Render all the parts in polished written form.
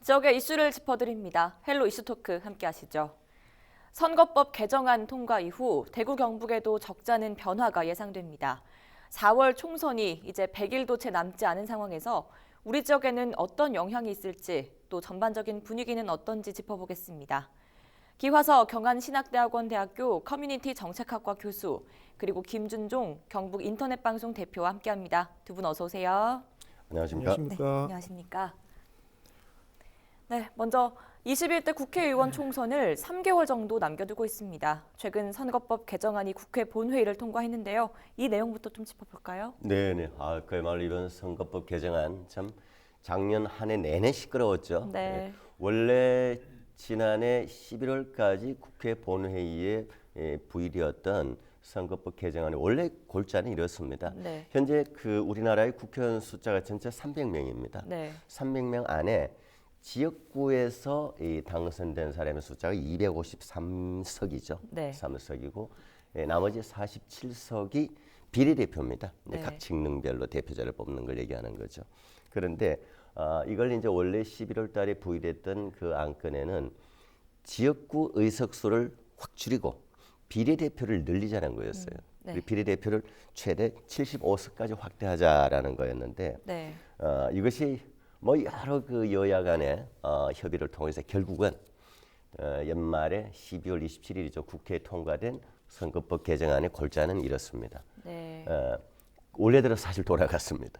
지역의 이슈를 짚어드립니다. 헬로 이슈토크 함께 하시죠. 선거법 개정안 통과 이후 대구 경북에도 적잖은 변화가 예상됩니다. 4월 총선이 이제 100일도 채 남지 않은 상황에서 우리 지역에는 어떤 영향이 있을지 또 전반적인 분위기는 어떤지 짚어보겠습니다. 기화서 경안신학대학원 대학교 커뮤니티 정책학과 교수 그리고 김준종 경북 인터넷방송 대표와 함께합니다. 두 분 어서 오세요. 안녕하십니까? 네, 안녕하십니까? 네, 먼저 21대 국회의원 총선을 3개월 정도 남겨두고 있습니다. 최근 선거법 개정안이 국회 본회의를 통과했는데요. 이 내용부터 좀 짚어볼까요? 네네. 그야말로 이번 선거법 개정안 참 작년 한 해 내내 시끄러웠죠. 네. 원래 지난해 11월까지 국회 본회의에 부의되었던 선거법 개정안의 원래 골자는 이렇습니다. 네. 현재 우리나라의 국회의원 숫자가 전체 300명입니다. 네. 300명 안에 지역구에서 당선된 사람의 숫자가 253석이죠. 네. 3석이고 나머지 47석이 비례대표입니다. 네. 각 직능별로 대표자를 뽑는 걸 얘기하는 거죠. 그런데 이걸 이제 원래 11월 달에 부의됐던 그 안건에는 지역구 의석수를 확 줄이고 비례대표를 늘리자는 거였어요. 네. 비례대표를 최대 75석까지 확대하자라는 거였는데 네. 이것이 뭐 여러 여야 간의 협의를 통해서 결국은 연말에 12월 27일이죠. 국회에 통과된 선거법 개정안의 골자는 이렇습니다. 네. 원래대로 사실 돌아갔습니다.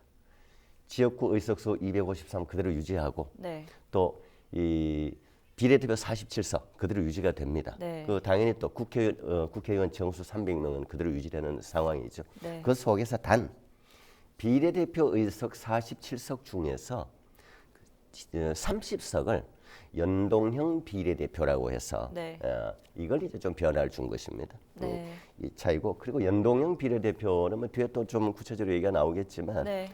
지역구 의석수 253 그대로 유지하고 네. 또 이 비례대표 47석 그대로 유지가 됩니다. 네. 당연히 또 국회의원 정수 300명은 그대로 유지되는 상황이죠. 네. 그 속에서 단 비례대표 의석 47석 중에서 30석을 연동형 비례대표라고 해서 네. 이걸 이제 좀 변화를 준 것입니다. 네. 이 차이고 그리고 연동형 비례대표는 뭐 뒤에 또 좀 구체적으로 얘기가 나오겠지만 네.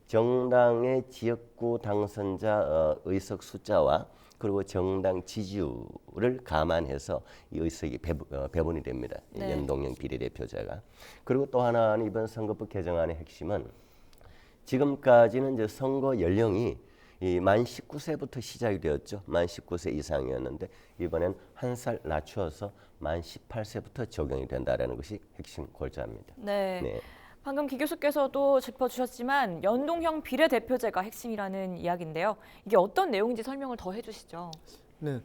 정당의 지역구 당선자 의석 숫자와 그리고 정당 지지율을 감안해서 이 의석이 배분이 됩니다. 이 네. 연동형 비례대표제가. 그리고 또 하나는 이번 선거법 개정안의 핵심은 지금까지는 이제 선거 연령이 만 19세부터 시작이 되었죠. 만 19세 이상이었는데 이번엔 한 살 낮추어서 만 18세부터 적용이 된다라는 것이 핵심 골자입니다. 네. 네. 방금 기 교수께서도 짚어주셨지만 연동형 비례대표제가 핵심이라는 이야기인데요. 이게 어떤 내용인지 설명을 더 해주시죠. 네.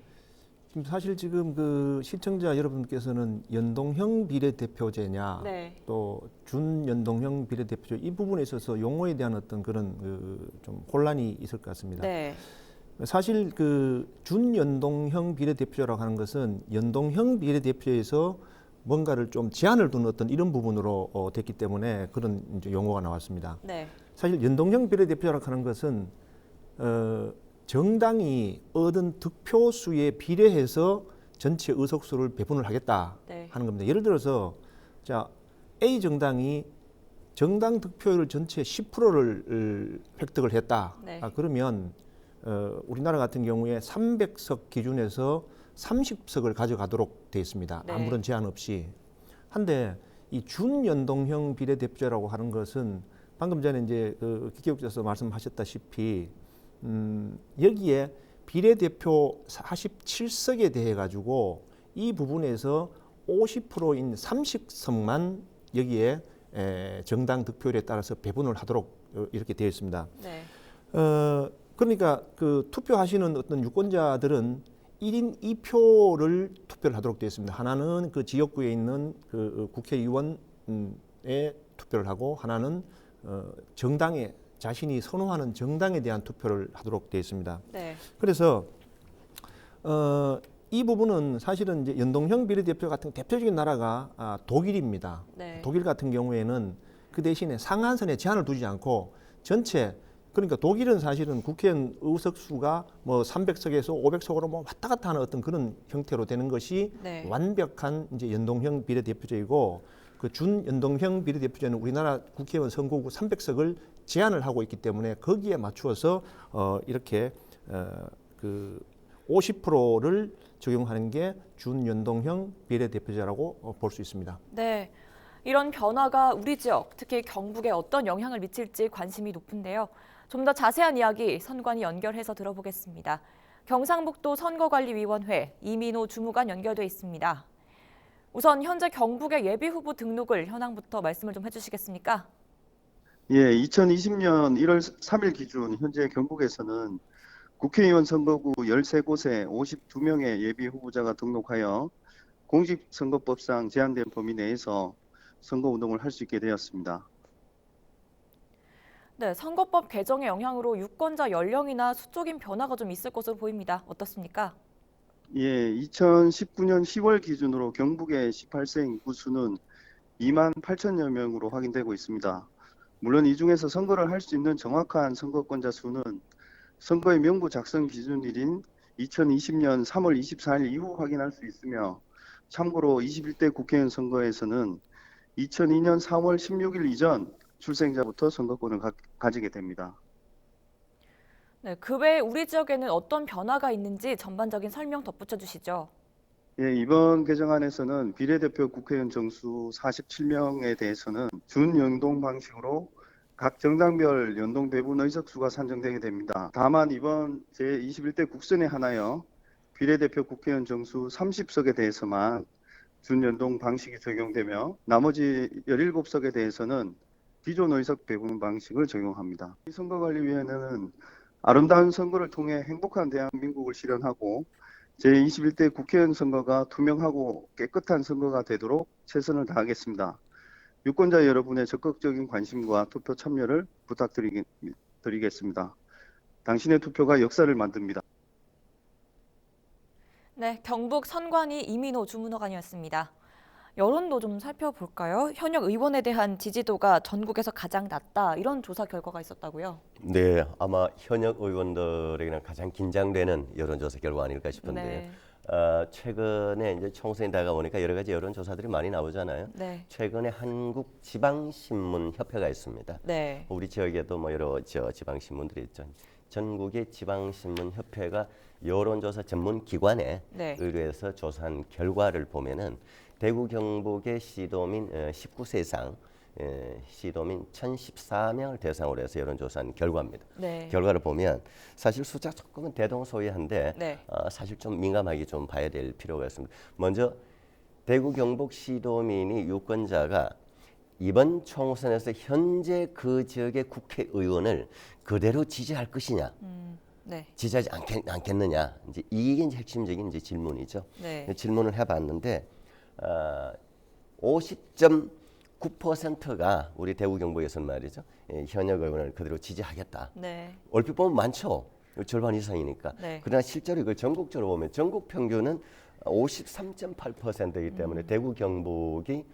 지금 그 시청자 여러분께서는 연동형 비례대표제냐, 네. 또 준연동형 비례대표제 이 부분에 있어서 용어에 대한 어떤 그런 좀 혼란이 있을 것 같습니다. 네. 사실 그 준연동형 비례대표제라고 하는 것은 연동형 비례대표에서 뭔가를 좀 제한을 두는 어떤 이런 부분으로 됐기 때문에 그런 이제 용어가 나왔습니다. 네. 사실 연동형 비례대표라고 하는 것은 정당이 얻은 득표수에 비례해서 전체 의석수를 배분을 하겠다 네. 하는 겁니다. 예를 들어서 자 A 정당이 정당 득표율 전체 10%를 획득을 했다. 네. 그러면 우리나라 같은 경우에 300석 기준에서 30석을 가져가도록 되어 있습니다. 네. 아무런 제한 없이. 한데 이 준연동형 비례대표제라고 하는 것은 방금 전에 이제 기계국께서 말씀하셨다시피 여기에 비례대표 47석에 대해 가지고 이 부분에서 50%인 30석만 여기에 정당 득표율에 따라서 배분을 하도록 이렇게 되어 있습니다. 네. 그러니까 그 투표하시는 어떤 유권자들은 1인 2표를 투표를 하도록 되어 있습니다. 하나는 그 지역구에 있는 그 국회의원에 투표를 하고 하나는 정당에 자신이 선호하는 정당에 대한 투표를 하도록 되어 있습니다. 네. 그래서 이 부분은 사실은 이제 연동형 비례대표 같은 대표적인 나라가 독일입니다. 네. 독일 같은 경우에는 그 대신에 상한선에 제한을 두지 않고 전체 그러니까 독일은 사실은 국회의원 의석수가 뭐 300석에서 500석으로 뭐 왔다 갔다 하는 어떤 그런 형태로 되는 것이 네. 완벽한 이제 연동형 비례대표제이고 그 준연동형 비례대표제는 우리나라 국회의원 선거구 300석을 제한을 하고 있기 때문에 거기에 맞추어서 이렇게 그 50%를 적용하는 게 준연동형 비례대표제라고 볼 수 있습니다. 네. 이런 변화가 우리 지역, 특히 경북에 어떤 영향을 미칠지 관심이 높은데요. 좀 더 자세한 이야기 선관위 연결해서 들어보겠습니다. 경상북도 선거관리위원회 이민호 주무관 연결돼 있습니다. 우선 현재 경북의 예비후보 등록을 현황부터 말씀을 좀 해주시겠습니까? 예, 2020년 1월 3일 기준 현재 경북에서는 국회의원 선거구 13곳에 52명의 예비 후보자가 등록하여 공직선거법상 제한된 범위 내에서 선거운동을 할 수 있게 되었습니다. 네, 선거법 개정의 영향으로 유권자 연령이나 수적인 변화가 좀 있을 것으로 보입니다. 어떻습니까? 예, 2019년 10월 기준으로 경북의 18세 인구 수는 2만 8천여 명으로 확인되고 있습니다. 물론 이 중에서 선거를 할 수 있는 정확한 선거권자 수는 선거의 명부 작성 기준일인 2020년 3월 24일 이후 확인할 수 있으며, 참고로 21대 국회의원 선거에서는 2002년 3월 16일 이전 출생자부터 선거권을 가지게 됩니다. 네, 그 외에 우리 지역에는 어떤 변화가 있는지 전반적인 설명 덧붙여 주시죠. 예, 이번 개정안에서는 비례대표 국회의원 정수 47명에 대해서는 준연동 방식으로 각 정당별 연동 배분 의석수가 산정되게 됩니다. 다만 이번 제21대 국선에 한하여 비례대표 국회의원 정수 30석에 대해서만 준연동 방식이 적용되며, 나머지 17석에 대해서는 기존 의석 배분 방식을 적용합니다. 이 선거관리위원회는 아름다운 선거를 통해 행복한 대한민국을 실현하고 제21대 국회의원 선거가 투명하고 깨끗한 선거가 되도록 최선을 다하겠습니다. 유권자 여러분의 적극적인 관심과 투표 참여를 부탁드리겠습니다. 당신의 투표가 역사를 만듭니다. 네, 경북 선관위 이민호 주무관이었습니다. 여론도 좀 살펴볼까요? 현역 의원에 대한 지지도가 전국에서 가장 낮다, 이런 조사 결과가 있었다고요? 네, 아마 현역 의원들에게는 가장 긴장되는 여론조사 결과 아닐까 싶은데요. 네. 최근에 이제 총선이 다가오니까 여러 가지 여론조사들이 많이 나오잖아요. 네. 최근에 한국지방신문협회가 있습니다. 네. 우리 지역에도 뭐 여러 지방신문들이 있죠. 전국의 지방신문협회가 여론조사 전문 기관에 네. 의뢰해서 조사한 결과를 보면은 대구 경북의 시도민 19세 이상 시도민 1,014명을 대상으로 해서 여론조사한 결과입니다. 네. 결과를 보면 사실 숫자 조금은 대동소이한데 네. 사실 좀 민감하게 좀 봐야 될 필요가 있습니다. 먼저 대구 경북 시도민이 유권자가 이번 총선에서 현재 그 지역의 국회의원을 그대로 지지할 것이냐, 네. 지지하지 않겠느냐, 이제 이게 이제 핵심적인 이제 질문이죠. 네. 질문을 해봤는데 50.9%가 우리 대구 경북에서는 말이죠, 현역 의원을 그대로 지지하겠다. 네. 얼핏 보면 많죠. 절반 이상이니까. 네. 그러나 실제로 이걸 전국적으로 보면 전국 평균은 53.8%이기 때문에 대구 경북이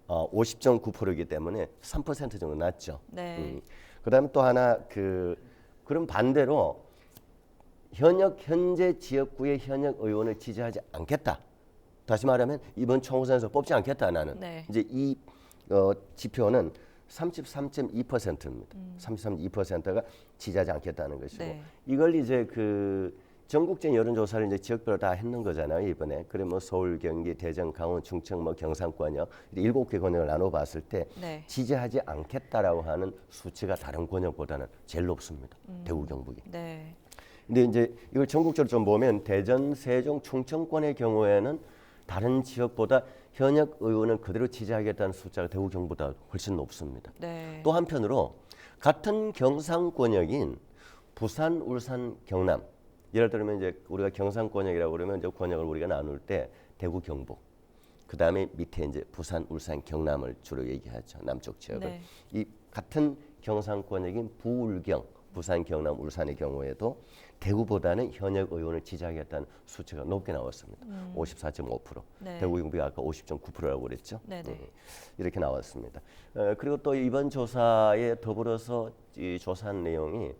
50.9%이기 때문에 3% 정도 낮죠. 네. 그다음에 또 하나 그럼 반대로 현재 지역구의 현역 의원을 지지하지 않겠다. 다시 말하면 이번 총선에서 뽑지 않겠다 나는. 네. 이제 이 지표는 33.2%입니다. 33.2%가 지지하지 않겠다는 것이고, 네. 이걸 이제 전국적인 여론조사를 이제 지역별로 다 했는 거잖아요 이번에. 그래 뭐 서울, 경기, 대전, 강원, 충청, 뭐 경상권역 7개 권역을 나눠봤을 때 네. 지지하지 않겠다라고 하는 수치가 다른 권역보다는 제일 높습니다. 대구 경북이. 네. 근데 이제 이걸 전국적으로 좀 보면 대전, 세종, 충청권의 경우에는 다른 지역보다 현역 의원을 그대로 지지하겠다는 숫자가 대구 경북보다 훨씬 높습니다. 네. 또 한편으로 같은 경상권역인 부산, 울산, 경남, 예를 들면 이제 우리가 경상권역이라고 그러면 이제 권역을 우리가 나눌 때 대구, 경북, 그 다음에 밑에 이제 부산, 울산, 경남을 주로 얘기하죠. 남쪽 지역을. 네. 이 같은 경상권역인 부울경, 부산, 경남, 울산의 경우에도 대구보다는 현역 의원을 지지하겠다는 수치가 높게 나왔습니다. 54.5%. 네. 대구 경북이 아까 50.9%라고 그랬죠. 네네. 이렇게 나왔습니다. 그리고 또 이번 조사에 더불어서 이 조사한 내용이,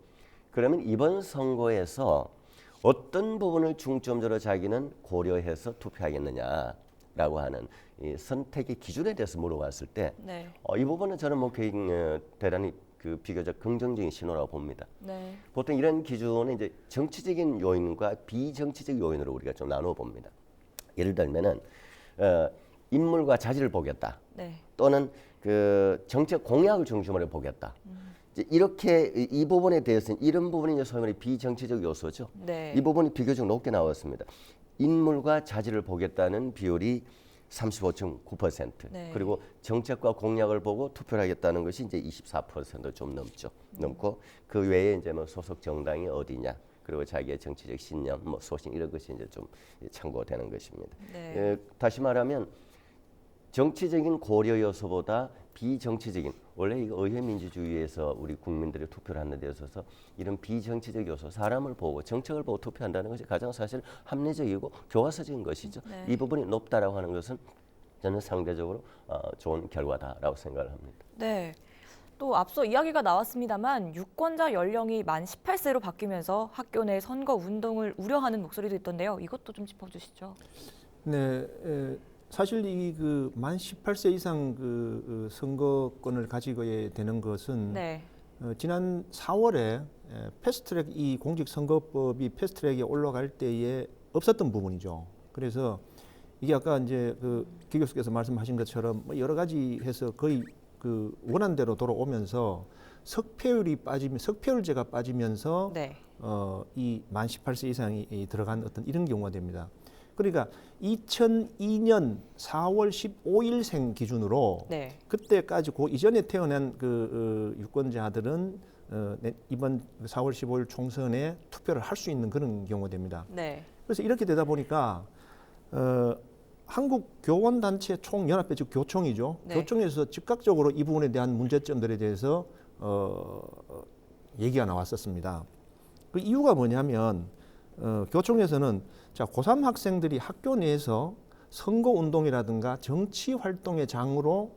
그러면 이번 선거에서 어떤 부분을 중점적으로 자기는 고려해서 투표하겠느냐라고 하는 이 선택의 기준에 대해서 물어봤을 때, 네. 이 부분은 저는 뭐 대단히 비교적 긍정적인 신호라고 봅니다. 네. 보통 이런 기준은 이제 정치적인 요인과 비정치적 요인으로 우리가 좀 나눠 봅니다. 예를 들면은 인물과 자질을 보겠다. 네. 또는 정책 공약을 중심으로 보겠다. 이제 이렇게 이 부분에 대해서는 이런 부분이 이제 소위 말해 비정치적 요소죠. 네. 이 부분이 비교적 높게 나왔습니다. 인물과 자질을 보겠다는 비율이 35.9%. 네. 그리고 정책과 공약을 보고 투표를 하겠다는 것이 이제 24%좀 넘죠. 넘고 그 외에 이제 뭐 소속 정당이 어디냐, 그리고 자기의 정치적 신념, 뭐 소신 이런 것이 이제 좀 참고되는 것입니다. 네. 다시 말하면 정치적인 고려 요소보다 비정치적인, 원래 이거 의회 민주주의에서 우리 국민들이 투표를 하는 데 있어서 이런 비정치적 요소, 사람을 보고 정책을 보고 투표한다는 것이 가장 사실 합리적이고 교과서적인 것이죠. 네. 이 부분이 높다라고 하는 것은 저는 상대적으로 좋은 결과다라고 생각을 합니다. 네. 또 앞서 이야기가 나왔습니다만 유권자 연령이 만 18세로 바뀌면서 학교 내 선거 운동을 우려하는 목소리도 있던데요. 이것도 좀 짚어주시죠. 네, 사실 이 그 만 18세 이상 그 선거권을 가지고 되는 것은 네. 지난 4월에 패스트트랙 이 공직선거법이 패스트트랙에 올라갈 때에 없었던 부분이죠. 그래서 이게 아까 이제 기 교수께서 말씀하신 것처럼 뭐 여러 가지 해서 거의 그 원안대로 돌아오면서 석패율제가 빠지면서 네. 이 만 18세 이상이 들어간 어떤 이런 경우가 됩니다. 그러니까 2002년 4월 15일생 기준으로 네. 그때까지 그 이전에 태어난 그 유권자들은 이번 4월 15일 총선에 투표를 할 수 있는 그런 경우가 됩니다. 네. 그래서 이렇게 되다 보니까 한국 교원단체 총연합회 즉 교총이죠. 네. 교총에서 즉각적으로 이 부분에 대한 문제점들에 대해서 얘기가 나왔었습니다. 그 이유가 뭐냐면 교총에서는 자, 고3 학생들이 학교 내에서 선거 운동이라든가 정치 활동의 장으로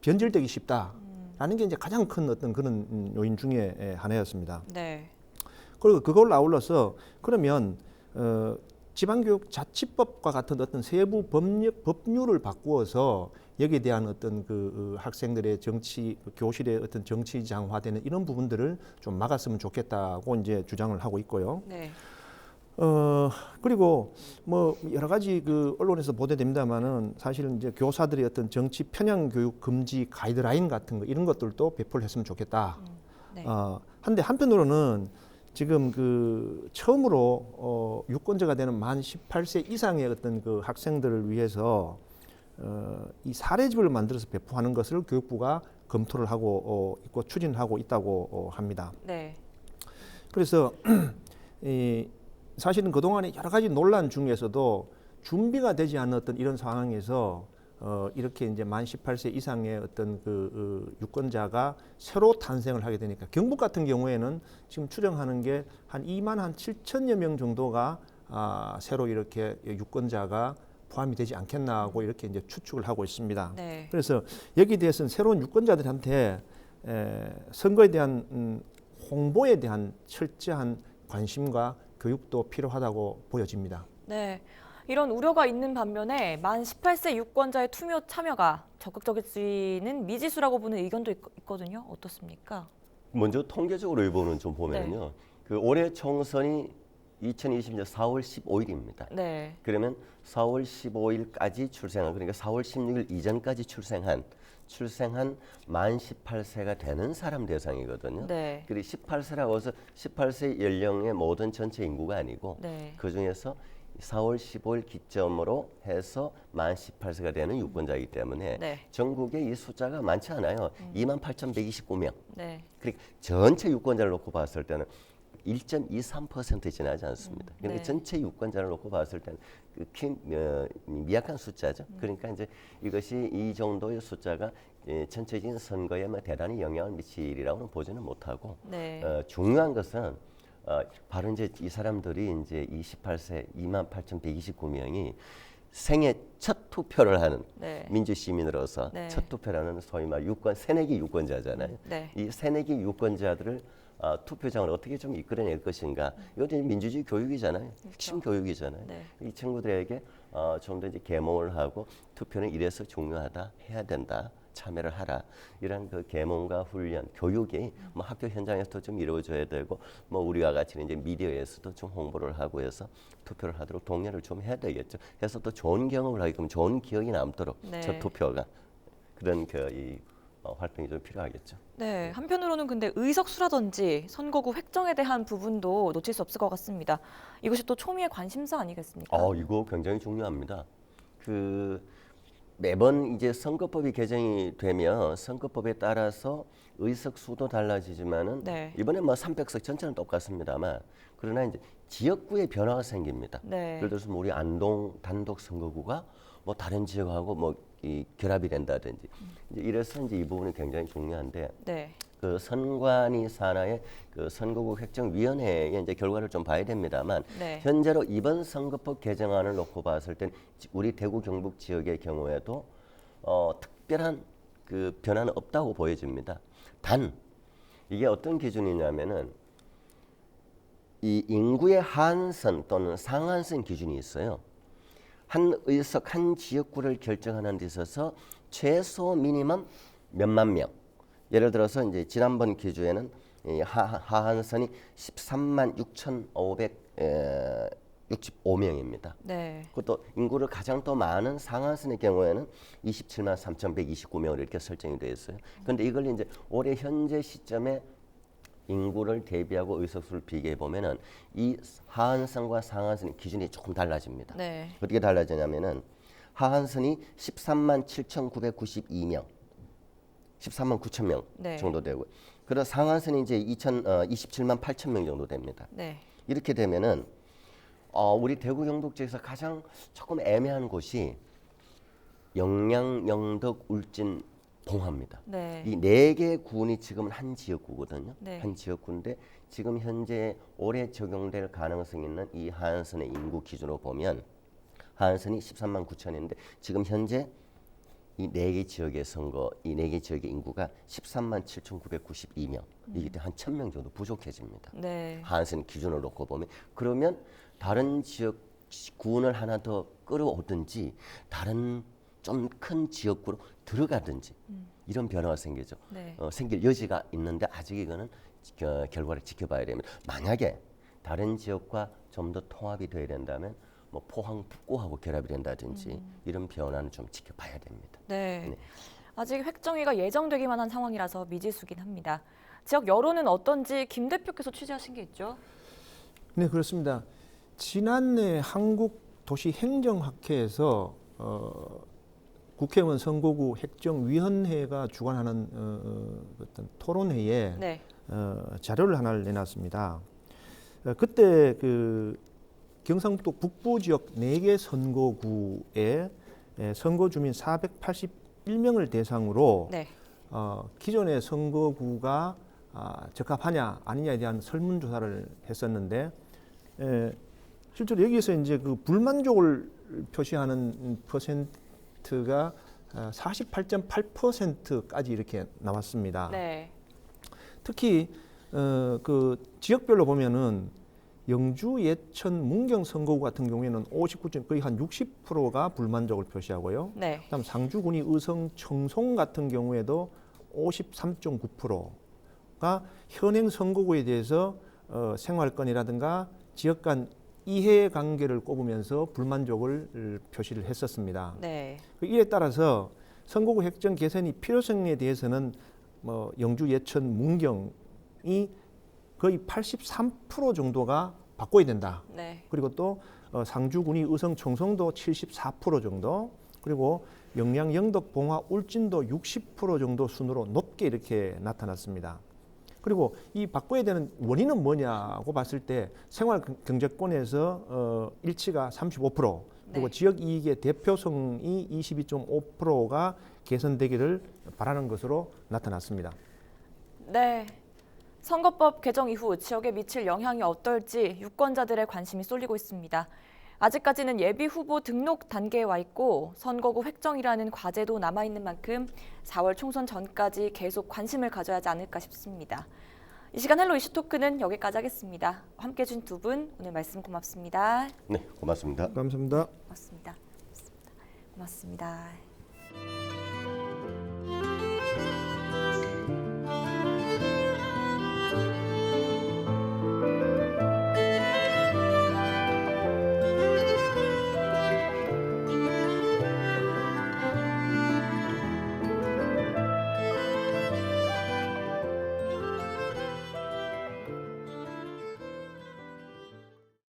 변질되기 쉽다라는 게 이제 가장 큰 어떤 그런 요인 중에 하나였습니다. 네. 그리고 그걸 아울러서 그러면 지방교육 자치법과 같은 어떤 세부 법률을 바꾸어서 여기에 대한 어떤 그 학생들의 정치 교실의 어떤 정치장화되는 이런 부분들을 좀 막았으면 좋겠다고 이제 주장을 하고 있고요. 네. 그리고 뭐 여러 가지 그 언론에서 보도됩니다만은 사실은 이제 교사들의 어떤 정치 편향 교육 금지 가이드라인 같은 거 이런 것들도 배포를 했으면 좋겠다. 네. 한데 한편으로는 지금 그 처음으로 유권자가 되는 만 18세 이상의 어떤 그 학생들을 위해서 이 사례집을 만들어서 배포하는 것을 교육부가 검토를 하고 있고 추진하고 있다고 합니다. 네. 그래서 사실은 그동안에 여러 가지 논란 중에서도 준비가 되지 않은 어떤 이런 상황에서 이렇게 이제 만 18세 이상의 어떤 그 유권자가 새로 탄생을 하게 되니까 경북 같은 경우에는 지금 추정하는 게 한 2만 한 7천여 명 정도가 새로 이렇게 유권자가 포함이 되지 않겠나 하고 이렇게 이제 추측을 하고 있습니다. 네. 그래서 여기에 대해서는 새로운 유권자들한테 선거에 대한 홍보에 대한 철저한 관심과 교육도 필요하다고 보여집니다. 네. 이런 우려가 있는 반면에 만 18세 유권자의 투표 참여가 적극적일지는 미지수라고 보는 의견도 있거든요. 어떻습니까? 먼저 통계적으로 이 부분은 좀 보면요. 그 올해 총선이 2020년 4월 15일입니다. 네. 그러면 4월 15일까지 출생한, 그러니까 4월 16일 이전까지 출생한 만 18세가 되는 사람 대상이거든요. 네. 그리고 18세라고 해서 18세 연령의 모든 전체 인구가 아니고 네. 그 중에서 4월 15일 기점으로 해서 만 18세가 되는 유권자이기 때문에 네. 전국에 이 숫자가 많지 않아요. 28,129명. 네. 그러니까 전체 유권자를 놓고 봤을 때는 1.23% 지나지 않습니다. 그런데 네. 전체 유권자를 놓고 봤을 때는 미약한 숫자죠. 그러니까 이제 이것이 이 정도의 숫자가 전체적인 선거에 뭐 대단히 영향을 미치리라고는 보지는 못하고 네. 중요한 것은 바로 이제 이 사람들이 이제 28세 28,129명이 생애 첫 투표를 하는 네. 민주 시민으로서 네. 첫 투표를 하는 소위 말 새내기 유권자잖아요. 네. 이 새내기 유권자들을 투표장을 어떻게 좀 이끌어낼 것인가. 이것도 민주주의 교육이잖아요. 핵심 교육이잖아요. 네. 이 친구들에게 좀 더 이제 계몽을 하고 투표는 이래서 중요하다, 해야 된다, 참여를 하라. 이런 그 계몽과 훈련, 교육이 뭐 학교 현장에서도 좀 이루어져야 되고, 뭐 우리와 같이 이제 미디어에서도 좀 홍보를 하고 해서 투표를 하도록 독려를 좀 해야 되겠죠. 그래서 또 좋은 경험을 하게끔 좋은 기억이 남도록 네. 첫 투표가 그런 이 활동이 좀 필요하겠죠. 네, 한편으로는 근데 의석수라든지 선거구 획정에 대한 부분도 놓칠 수 없을 것 같습니다. 이것이 또 초미의 관심사 아니겠습니까? 이거 굉장히 중요합니다. 그 매번 이제 선거법이 개정이 되면 선거법에 따라서 의석 수도 달라지지만은 네. 이번에 뭐 300석 전체는 똑같습니다만 그러나 이제 지역구에 변화가 생깁니다. 네. 예를 들어서 뭐 우리 안동 단독 선거구가 뭐 다른 지역하고 뭐 이 결합이 된다든지 이제 이래서 이제 이 부분이 굉장히 중요한데 네. 그 선관위 산하의 그 선거구 획정위원회의 이제 결과를 좀 봐야 됩니다만 네. 현재로 이번 선거법 개정안을 놓고 봤을 땐 우리 대구 경북 지역의 경우에도 특별한 그 변화는 없다고 보여집니다. 단 이게 어떤 기준이냐면은 이 인구의 하한선 또는 상한선 기준이 있어요. 한 의석 한 지역구를 결정하는 데 있어서 최소 미니멈 몇만 명. 예를 들어서 이제 지난번 기준에는 이 하한선이 13만 6,565명입니다. 네. 그것도 인구를 가장 더 많은 상한선의 경우에는 27만 3,129명으로 이렇게 설정이 되어 있어요. 그런데 이걸 이제 올해 현재 시점에 인구를 대비하고 의석수를 비교해 보면은 이 하한선과 상한선의 기준이 조금 달라집니다. 네. 어떻게 달라지냐면은 하한선이 13만 7,992명, 13만 9천 명 네. 정도 되고, 그리고 상한선이 이제 27만 8천 명 정도 됩니다. 네. 이렇게 되면은 우리 대구 경북 지역에서 가장 조금 애매한 곳이 영양, 영덕, 울진, 봉화입니다. 네. 이 네 개 구는 지금은 한 지역구거든요. 네. 한 지역구인데 지금 현재 올해 적용될 가능성 있는 이 하한선의 인구 기준으로 보면 하한선이 13만 9천인데 지금 현재 이 네 개 지역의 선거, 이 네 개 지역의 인구가 13만 7,992명. 이게 한 1,000명 정도 부족해집니다. 네. 하한선 기준을 놓고 보면 그러면 다른 지역 구를 하나 더 끌어오든지 다른 좀 큰 지역구로 들어가든지 이런 변화가 생기죠. 네. 생길 여지가 있는데 아직 이거는 결과를 지켜봐야 됩니다. 만약에 다른 지역과 좀 더 통합이 돼야 된다면 뭐 포항 북구하고 결합이 된다든지 이런 변화는 좀 지켜봐야 됩니다. 네. 네. 아직 획정위가 예정되기만 한 상황이라서 미지수긴 합니다. 지역 여론은 어떤지 김 대표께서 취재하신 게 있죠? 네, 그렇습니다. 지난해 한국도시행정학회에서 국회의원 선거구 획정위원회가 주관하는 어떤 토론회에 네. 자료를 하나를 내놨습니다. 그때 그 경상북도 북부 지역 4개 선거구에 선거 주민 481명을 대상으로 네. 기존의 선거구가 적합하냐 아니냐에 대한 설문조사를 했었는데 실제로 여기서 이제 그 불만족을 표시하는 퍼센트가 48.8%까지 이렇게 나왔습니다. 네. 특히 그 지역별로 보면은 영주, 예천, 문경 선거구 같은 경우에는 59점 거의 한 60%가 불만족을 표시하고요. 네. 그다음 상주, 군위, 의성, 청송 같은 경우에도 53.9%가 현행 선거구에 대해서 생활권이라든가 지역 간 이해관계를 꼽으면서 불만족을 표시를 했었습니다. 네. 이에 따라서 선거구 획정 개선이 필요성에 대해서는 뭐 영주, 예천, 문경이 거의 83% 정도가 바꿔야 된다. 네. 그리고 또 상주, 군위, 의성, 청송도 74% 정도, 그리고 영양, 영덕, 봉화, 울진도 60% 정도 순으로 높게 이렇게 나타났습니다. 그리고 이 바꿔야 되는 원인은 뭐냐고 봤을 때 생활 경제권에서 일치가 35%, 그리고 네. 지역 이익의 대표성이 22.5%가 개선되기를 바라는 것으로 나타났습니다. 네. 선거법 개정 이후 지역에 미칠 영향이 어떨지 유권자들의 관심이 쏠리고 있습니다. 아직까지는 예비 후보 등록 단계에 와 있고 선거구 획정이라는 과제도 남아있는 만큼 4월 총선 전까지 계속 관심을 가져야 하지 않을까 싶습니다. 이 시간 헬로 이슈토크는 여기까지 하겠습니다. 함께해 준 두 분 오늘 말씀 고맙습니다. 네, 고맙습니다. 감사합니다. 고맙습니다. 고맙습니다.